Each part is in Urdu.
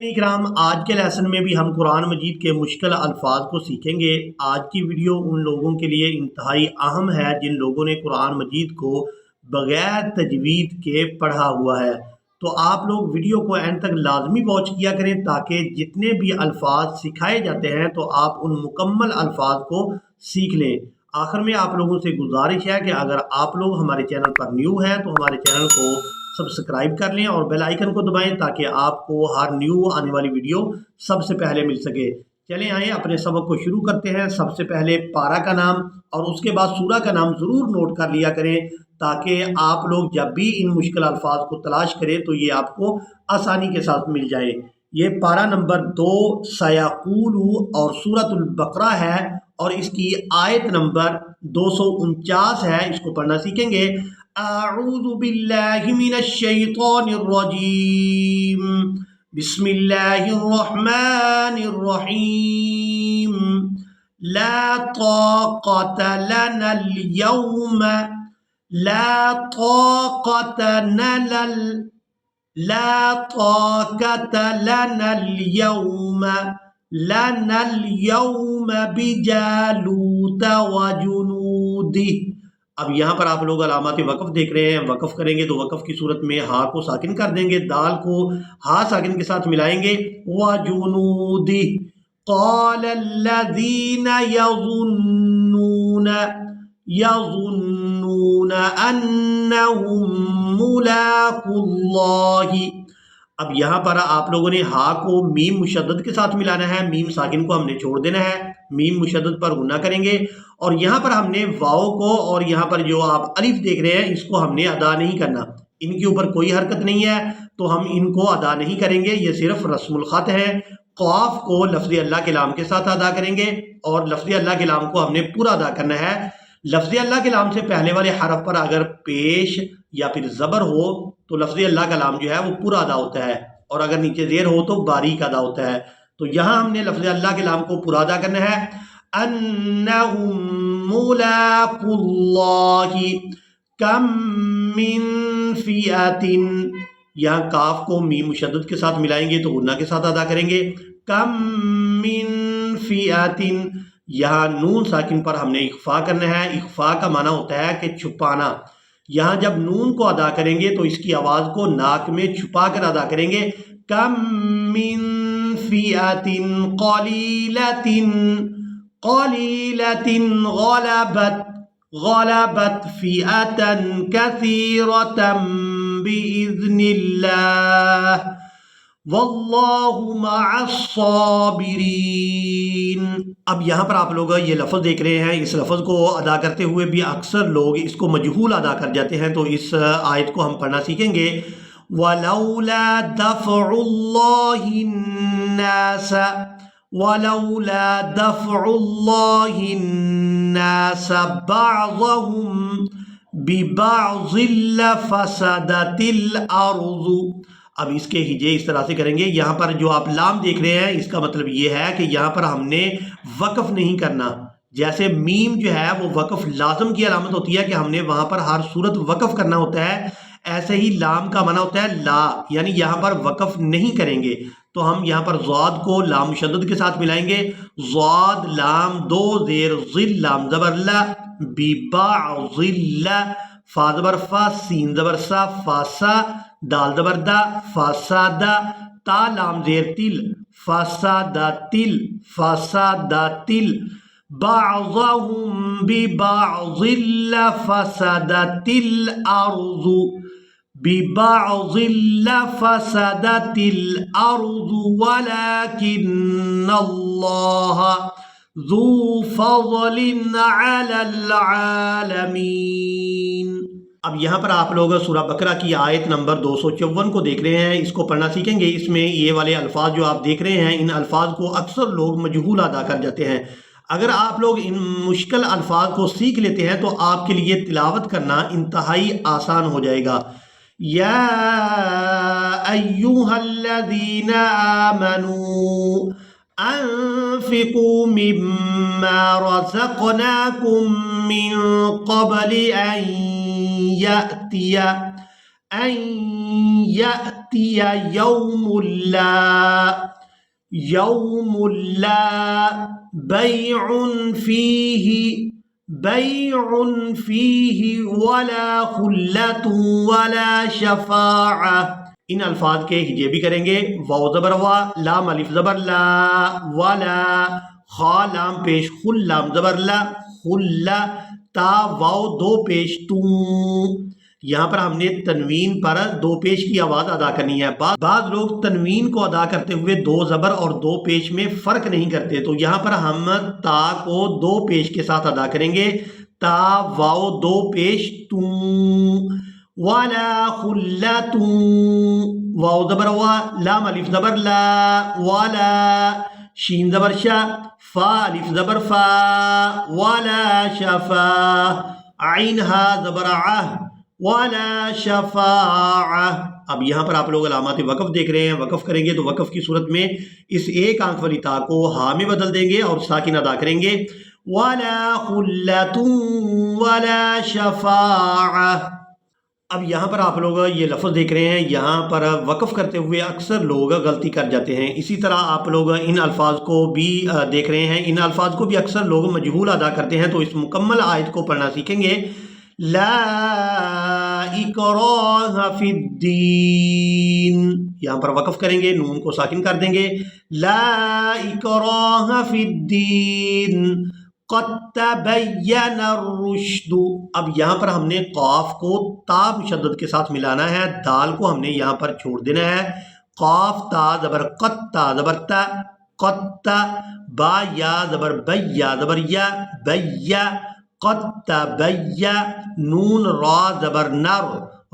اکرام آج کے لیسن میں بھی ہم قرآن مجید کے مشکل الفاظ کو سیکھیں گے۔ آج کی ویڈیو ان لوگوں کے لیے انتہائی اہم ہے جن لوگوں نے قرآن مجید کو بغیر تجوید کے پڑھا ہوا ہے۔ تو آپ لوگ ویڈیو کو اینڈ تک لازمی واچ کیا کریں تاکہ جتنے بھی الفاظ سکھائے جاتے ہیں تو آپ ان مکمل الفاظ کو سیکھ لیں۔ آخر میں آپ لوگوں سے گزارش ہے کہ اگر آپ لوگ ہمارے چینل پر نیو ہیں تو ہمارے چینل کو سبسکرائب کر لیں اور بیل آئیکن کو دبائیں تاکہ آپ کو ہر نیو آنے والی ویڈیو سب سے پہلے مل سکے۔ چلیں آئیں اپنے سبق کو شروع کرتے ہیں۔ سب سے پہلے پارہ کا نام اور اس کے بعد سورہ کا نام ضرور نوٹ کر لیا کریں تاکہ آپ لوگ جب بھی ان مشکل الفاظ کو تلاش کریں تو یہ آپ کو آسانی کے ساتھ مل جائے۔ یہ پارہ نمبر 2 سیقول اور سورۃ البقرہ ہے اور اس کی آیت نمبر 249 ہے۔ اس کو پڑھنا سیکھیں گے۔ اعوذ باللہ من الشیطان الرجیم بسم اللہ الرحمن الرحیم لا طاقت لنا اليوم لا طاقت لنا لا طاقت لنا اليوم بجالوت وجنوده۔ اب یہاں پر آپ لوگ علامات وقف دیکھ رہے ہیں۔ وقف کریں گے تو وقف کی صورت میں ہا کو ساکن کر دیں گے، دال کو ہا ساکن کے ساتھ ملائیں گے۔ وجنوده قال الذين يظنون انهم ملاقو الله۔ اب یہاں پر آپ لوگوں نے ہا کو میم مشدد کے ساتھ ملانا ہے، میم ساکن کو ہم نے چھوڑ دینا ہے، میم مشدد پر غنہ کریں گے اور یہاں پر ہم نے واو کو اور یہاں پر جو آپ الف دیکھ رہے ہیں اس کو ہم نے ادا نہیں کرنا، ان کے اوپر کوئی حرکت نہیں ہے تو ہم ان کو ادا نہیں کریں گے، یہ صرف رسم الخط ہے۔ قاف کو لفظ اللہ کے لام کے ساتھ ادا کریں گے اور لفظ اللہ کے لام کو ہم نے پورا ادا کرنا ہے۔ لفظ اللہ کے لام سے پہلے والے حرف پر اگر پیش یا پھر زبر ہو تو لفظ اللہ کا لام جو ہے وہ پورا ادا ہوتا ہے اور اگر نیچے زیر ہو تو باریک ادا ہوتا ہے۔ تو یہاں ہم نے لفظ اللہ کے لام کو پورا ادا کرنا ہے۔ انہم ملاقو اللہ کم من فئۃ، یہاں کاف کو میم مشدد کے ساتھ ملائیں گے تو غنہ کے ساتھ ادا کریں گے۔ کم من فئۃ، یہاں نون ساکن پر ہم نے اخفا کرنا ہے۔ اخفا کا معنی ہوتا ہے کہ چھپانا۔ یہاں جب نون کو ادا کریں گے تو اس کی آواز کو ناک میں چھپا کر ادا کریں گے۔ کم من فئۃ قلیلۃ غلبت فئۃ کثیرۃ بإذن اللہ واللہ مع الصابرین۔ اب یہاں پر آپ لوگ یہ لفظ دیکھ رہے ہیں، اس لفظ کو ادا کرتے ہوئے بھی اکثر لوگ اس کو مجہول ادا کر جاتے ہیں، تو اس آیت کو ہم پڑھنا سیکھیں گے۔ وَلَوْلَا دَفْعُ اللَّهِ النَّاسَ بَعْضَهُمْ بِبَعْضٍ لَفَسَدَتِ الْأَرْضُ۔ اب اس کے ہجے اس طرح سے کریں گے۔ یہاں پر جو آپ لام دیکھ رہے ہیں اس کا مطلب یہ ہے کہ یہاں پر ہم نے وقف نہیں کرنا۔ جیسے میم جو ہے وہ وقف لازم کی علامت ہوتی ہے کہ ہم نے وہاں پر ہر صورت وقف کرنا ہوتا ہے، ایسے ہی لام کا معنی ہوتا ہے لا، یعنی یہاں پر وقف نہیں کریں گے۔ تو ہم یہاں پر ضاد کو لام مشدد کے ساتھ ملائیں گے۔ ضاد لام دو زیر ظل لام زبر لا ببعض لا، فا زبر فا سین زبر سا فاسا دال زبر دا فاسادہ، تا لام زیر تل فاساداتل فاساداتل، بعضهم ببعض لفسدت الارض ببعض لفسدت الارض ولكن اللہ ذو فضل علی العالمین۔ اب یہاں پر آپ لوگ سورہ بقرہ کی آیت نمبر 254 کو دیکھ رہے ہیں، اس کو پڑھنا سیکھیں گے۔ اس میں یہ والے الفاظ جو آپ دیکھ رہے ہیں ان الفاظ کو اکثر لوگ مجہول ادا کر جاتے ہیں۔ اگر آپ لوگ ان مشکل الفاظ کو سیکھ لیتے ہیں تو آپ کے لیے تلاوت کرنا انتہائی آسان ہو جائے گا۔ یا ایہا الذین آمنوا انفقوا مما رزقناکم من قبل ان أن يأتي يوم لا بيع فيه ولا خلة ولا شفاعة. ان الفاظ کے ہجے بھی کریں گے. واو زبر وا، لام الف زبر لا، ولا، خا لام پیش خل لام زبر لا، خلا، تا واو دو پیش تو. یہاں پر ہم نے تنوین پر دو پیش کی آواز ادا کرنی ہے. بعض لوگ تنوین کو ادا کرتے ہوئے دو زبر اور دو پیش میں فرق نہیں کرتے، تو یہاں پر ہم تا کو دو پیش کے ساتھ ادا کریں گے. تا واو دو پیش تو، ولا خلۃ، واو زبر وا، لام الف زبر لا، ولا، شین زبر شا، فا الف زبر فا، ولا شفا، عین ہا زبر ع، ولا شفاعہ. اب یہاں پر آپ لوگ علامات وقف دیکھ رہے ہیں. وقف کریں گے تو وقف کی صورت میں اس ایک آنکھ والی تا کو ہا میں بدل دیں گے اور ساکن ادا کریں گے. ولا خلۃ ولا شفاعہ. اب یہاں پر آپ لوگ یہ لفظ دیکھ رہے ہیں، یہاں پر وقف کرتے ہوئے اکثر لوگ غلطی کر جاتے ہیں. اسی طرح آپ لوگ ان الفاظ کو بھی دیکھ رہے ہیں، ان الفاظ کو بھی اکثر لوگ مجہول ادا کرتے ہیں. تو اس مکمل آیت کو پڑھنا سیکھیں گے. لا اکراہ فی الدین، یہاں پر وقف کریں گے، نون کو ساکن کر دیں گے. لا اکراہ فی الدین قد تبین الرشد. اب یہاں پر ہم نے قاف کو تا مشدد کے ساتھ ملانا ہے، دال کو ہم نے یہاں پر چھوڑ دینا ہے. قاف تا زبر قد، تا زبر تا، قد تا، با یا زبر بی، یا زبر یا، بیا، قد تبین، نون را زبر نر،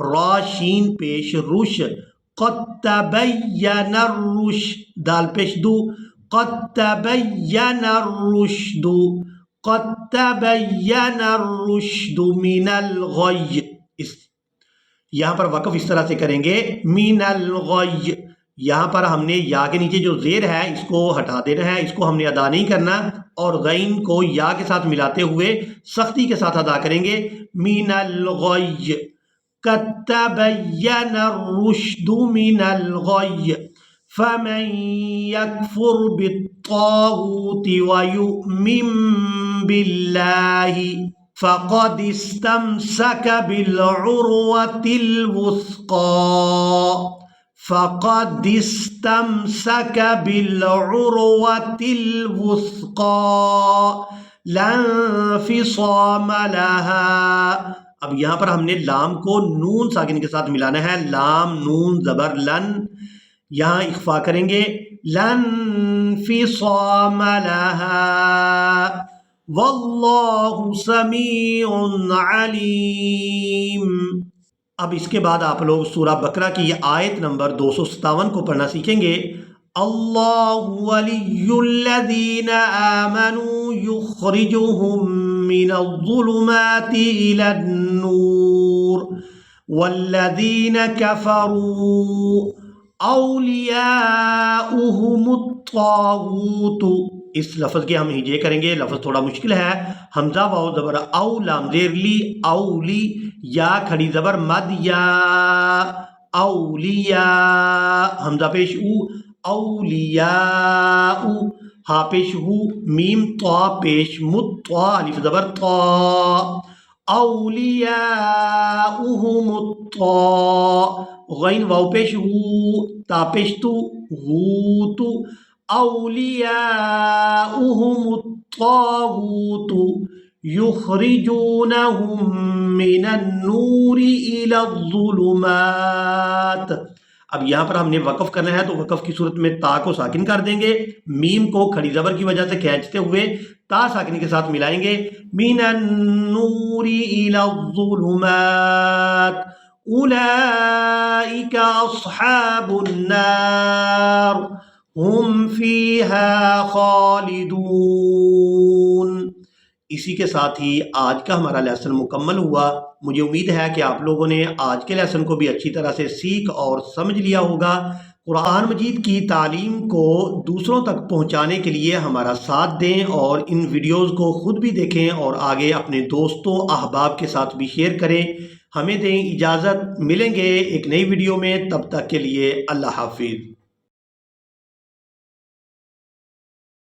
را شین پیش روش، قد تبین الرشد، دال پیش دو، قد تبین الرشد، قد تبین الرشد من الغی. یہاں پر وقف اس طرح سے کریں گے، من الغی. یہاں پر ہم نے یا کے نیچے جو زیر ہے اس کو ہٹا دینا ہے، اس کو ہم نے ادا نہیں کرنا، اور غین کو یا کے ساتھ ملاتے ہوئے سختی کے ساتھ ادا کریں گے. من الغی قد تبین الرشد من الغی فمن یکفر بالطاغوت ویؤمن باللہ فقد استمسک بالعروة الوثقى، فقد استمسک بالعروة الوثقى لا انفصام لها. اب یہاں پر ہم نے لام کو نون ساکن کے ساتھ ملانا ہے، لام نون زبر لن، یہاں اخفا کریں گے. لن انفصام لها واللہ سمیع علیم. اب اس کے بعد آپ لوگ سورہ بقرہ کی آیت نمبر 257 کو پڑھنا سیکھیں گے. اللہ ولی الذین آمنوا یخرجهم من الظلمات الى النور والذین کفروا اولیاؤہم الطاغوت. اس لفظ کے ہم ہجے کریں گے، لفظ تھوڑا مشکل ہے. حمزہ واو زبر او، لام زیر لی، اولی، یا کھڑی زبر مد، یا اولیاء، حمزہ پیش او، اولیاء، ہا پیش ہو، میم طا پیش مد، طا الف زبر طا، اولیاؤہم الطا، غین واو پیش ہو، تا پیش تو، ہو تو، اولیاؤہم الطاغوت یخرجونہم من النور الى الظلمات. اب یہاں پر ہم نے وقف کرنا ہے، تو وقف کی صورت میں تا کو ساکن کر دیں گے، میم کو کھڑی زبر کی وجہ سے کھینچتے ہوئے تا ساکن کے ساتھ ملائیں گے. من النور الى الظلمات اولئک اصحاب النار ہم فیہا خالدون. اسی کے ساتھ ہی آج کا ہمارا لیسن مکمل ہوا. مجھے امید ہے کہ آپ لوگوں نے آج کے لیسن کو بھی اچھی طرح سے سیکھ اور سمجھ لیا ہوگا. قرآن مجید کی تعلیم کو دوسروں تک پہنچانے کے لیے ہمارا ساتھ دیں اور ان ویڈیوز کو خود بھی دیکھیں اور آگے اپنے دوستوں احباب کے ساتھ بھی شیئر کریں. ہمیں دیں اجازت، ملیں گے ایک نئی ویڈیو میں، تب تک کے لیے اللہ حافظ۔